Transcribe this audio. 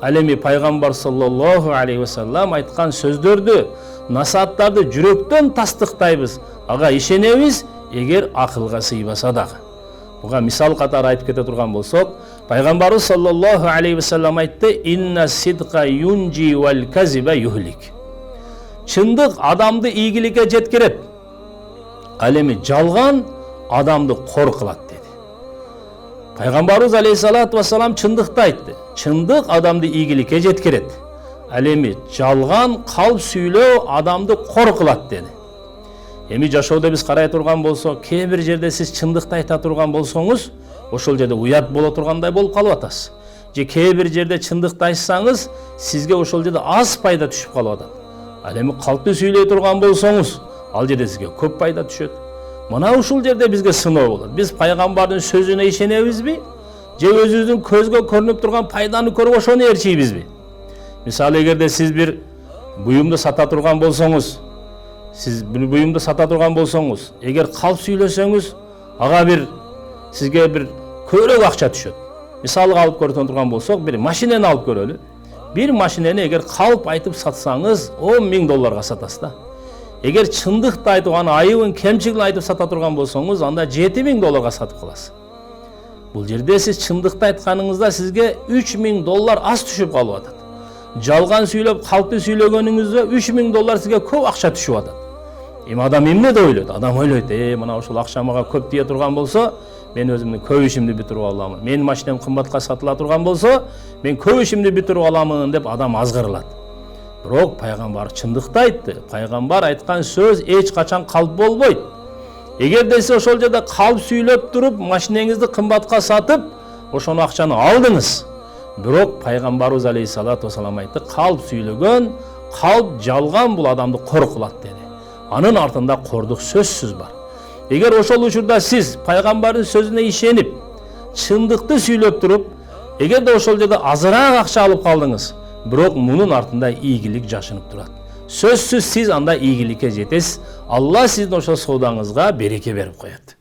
Ал эми пайгамбар саллаллаху алейхи вассалам айткан сөздөрдү, насааттарды жүрөктөн тастыктайбыз, ага ишенебиз, эгер акылга сыйбаса дагы. Буга мисал катары айтып кете турган болсок, пайгамбарыбыз саллаллаху алейхи вассалам айтты: "Инна сидка юнжи вал казиба юхлик." Чындык адамды ийгиликке жеткирет. Ал эми жалган адамды кор кылат dedi. Пайгамбарыбыз алейхиссалату вассалам чындыкты айтты. Чындык адамды ийгиликке жеткирет. Ал эми жалган калп сүйлөө адамды кор кылат dedi. Эми жашоодо биз карай турган болсок, кээ бир жерде сиз чындыкты айта турган болсоңуз, ошол жерде уят боло тургандай болуп калып атасыз. Же кээ бир жерде чындыкты айтсаңыз, сизге ошол жерде аз пайда түшүп калып атат. Ал эми калпты сүйлөй турган болсоңуз, ал жерде сизге көп пайда түшөт. Мына ушул жерде бизге сыноо болот. Биз пайгамбардын сөзүнө ишенебизби? Же өзүбүздүн көзгө көрүнүп турган пайданы көрүп ошону ээрчийбизби? Мисалы, эгерде сиз бир буюмду сата турган болсоңуз, эгер калп сүйлөсөңүз, ага бир сизге бир көбүрөөк акча түшөт. Мисалга алып көрүп турган болсок, бир машинени алып көрөлү. Bir машинени эгер калп айтып сатсаңыз, $10,000 сатасыз да. Эгер чындыкты айтып, аны айыбын, кемчилигин айтып сата турган болсоңуз, анда $7,000 сатып каласыз. Бул жерде сиз чындыкты айтканыңызда сизге $3,000 аз түшүп калып атат. Жалган сүйлөп, калпты сүйлөгөнүңүздө $3,000 сизге көп акча түшүп атат. Эми адам эмне деп ойлойт? Адам ойлойт: мына ушул акча мага көп тие турган болсо, мен өзүмдүн көп ишимди бүтүрүп аламын. Менин машинем кымбатка сатыла турган болсо, мен көп ишимди бүтүрүп аламын деп адам азгырылат. Бирок пайгамбар чындыкты айтты. Пайгамбар айткан сөз эч качан калп болбойт. Эгерде сиз ошол жерде калп сүйлөп туруп, машинеңизди кымбатка сатып, ошону акчаны алдыңыз. Бирок пайгамбарыбыз алейхиссалату вассалам айтты: калп сүйлөгөн, калп жалган бул адамды кор кылат dedi. Анын артында кордук сөзсүз бар. Эгер ошол учурда сиз пайгамбардын сөзүнө ишенип, чындыкты сүйлөп туруп, эгерде ошол жерде азыраак акча алып калдыңыз, бирок мунун артында ийгилик жашынып турат. Сөзсүз сиз анда ийгиликке жетесиз. Алла сиздин ошол соодаңызга береке берип коет.